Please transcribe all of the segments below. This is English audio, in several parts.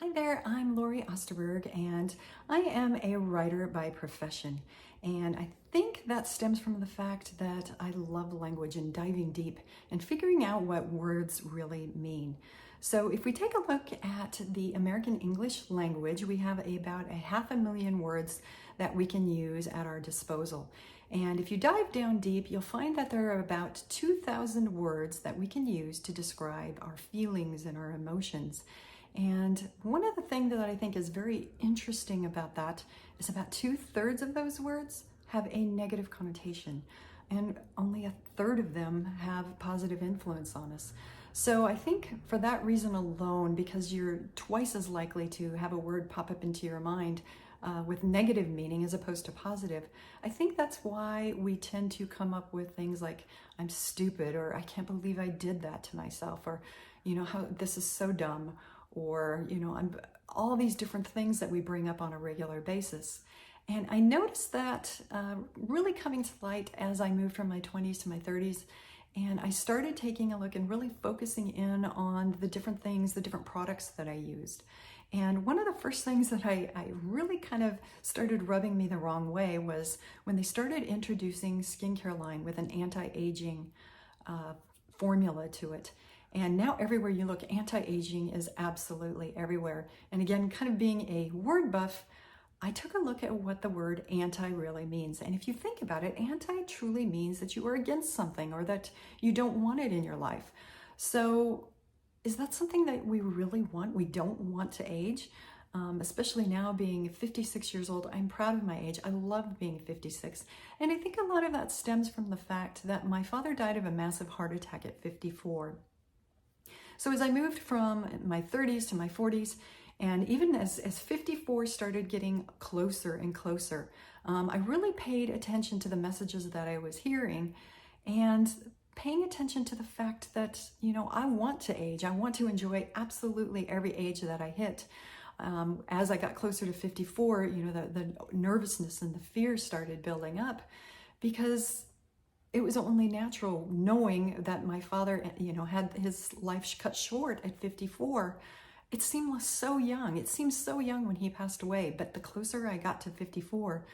Hi there, I'm Lori Osterberg, and I am a writer by profession. And I think that stems from the fact that I love language and diving deep and figuring out what words really mean. So if we take a look at the American English language, we have about 500,000 words that we can use at our disposal. And if you dive down deep, you'll find that there are about 2,000 words that we can use to describe our feelings and our emotions. And one of the things that I think is very interesting about that is about 2/3 of those words have a negative connotation, and only 1/3 of them have positive influence on us. So I think for that reason alone, because you're twice as likely to have a word pop up into your mind with negative meaning as opposed to positive, I think that's why we tend to come up with things like, I'm stupid, or I can't believe I did that to myself, or, how this is so dumb, or, all these different things that we bring up on a regular basis. And I noticed that really coming to light as I moved from my 20s to my 30s, and I started taking a look and really focusing in on the different things, the different products that I used. And one of the first things that I really kind of started rubbing me the wrong way was when they started introducing skincare line with an anti-aging formula to it. And now everywhere you look, anti-aging is absolutely everywhere. And again, kind of being a word buff, I took a look at what the word anti really means. And if you think about it, anti truly means that you are against something or that you don't want it in your life. So is that something that we really want? We don't want to age, especially now being 56 years old. I'm proud of my age. I love being 56. And I think a lot of that stems from the fact that my father died of a massive heart attack at 54. So as I moved from my 30s to my 40s, and even as 54 started getting closer and closer, I really paid attention to the messages that I was hearing and paying attention to the fact that, I want to age. I want to enjoy absolutely every age that I hit. As I got closer to 54, the nervousness and the fear started building up because it was only natural knowing that my father, had his life cut short at 54. It seemed so young. It seemed so young when he passed away. But the closer I got to 54,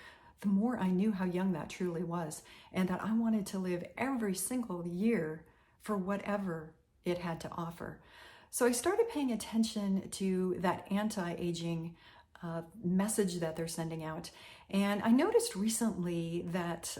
the more I knew how young that truly was, and that I wanted to live every single year for whatever it had to offer. So I started paying attention to that anti-aging message that they're sending out. And I noticed recently that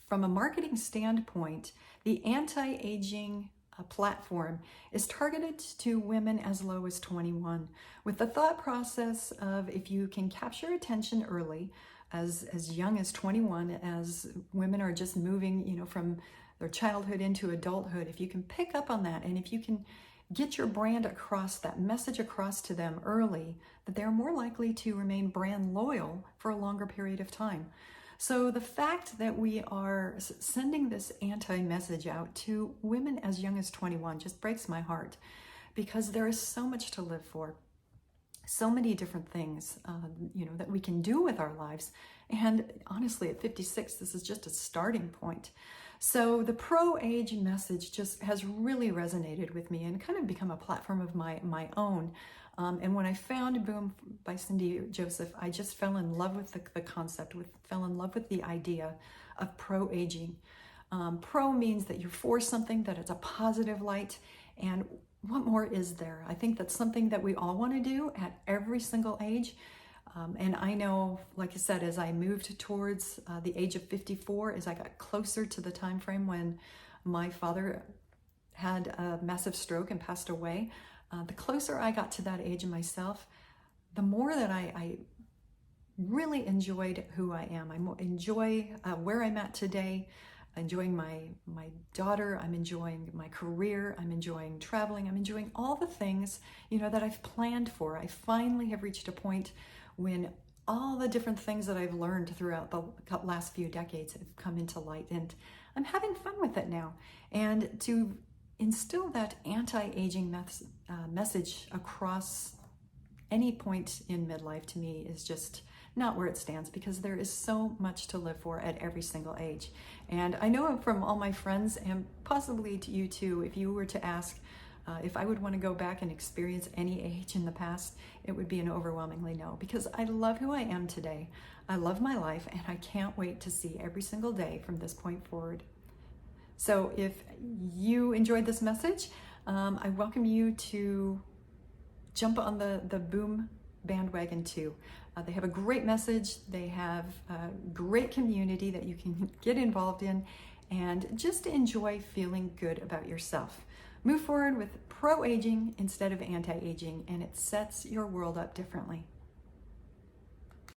from a marketing standpoint, the anti-aging platform is targeted to women as low as 21, with the thought process of if you can capture attention early, as young as 21, as women are just moving, from their childhood into adulthood, if you can pick up on that and if you can get your brand across, that message across to them early, that they're more likely to remain brand loyal for a longer period of time. So the fact that we are sending this anti-message out to women as young as 21 just breaks my heart, because there is so much to live for, so many different things, that we can do with our lives. And honestly, at 56, this is just a starting point. So the pro-age message just has really resonated with me and kind of become a platform of my own. And when I found Boom by Cindy Joseph, I just fell in love with the concept, fell in love with the idea of pro-aging. Pro means that you're for something, that it's a positive light. And what more is there? I think that's something that we all want to do at every single age. And I know, like I said, as I moved towards the age of 54, as I got closer to the time frame when my father had a massive stroke and passed away, the closer I got to that age of myself, the more that I really enjoyed who I am. I enjoy where I'm at today, enjoying my daughter, I'm enjoying my career, I'm enjoying traveling, I'm enjoying all the things, that I've planned for. I finally have reached a point when all the different things that I've learned throughout the last few decades have come into light, and I'm having fun with it now. And to instill that anti-aging message across any point in midlife, to me, is just not where it stands, because there is so much to live for at every single age. And I know from all my friends, and possibly to you too, if you were to ask If I would want to go back and experience any age in the past, it would be an overwhelmingly no, because I love who I am today. I love my life, and I can't wait to see every single day from this point forward. So if you enjoyed this message, I welcome you to jump on the Boom bandwagon too. They have a great message. They have a great community that you can get involved in, and just enjoy feeling good about yourself. Move forward with pro-aging instead of anti-aging, and it sets your world up differently.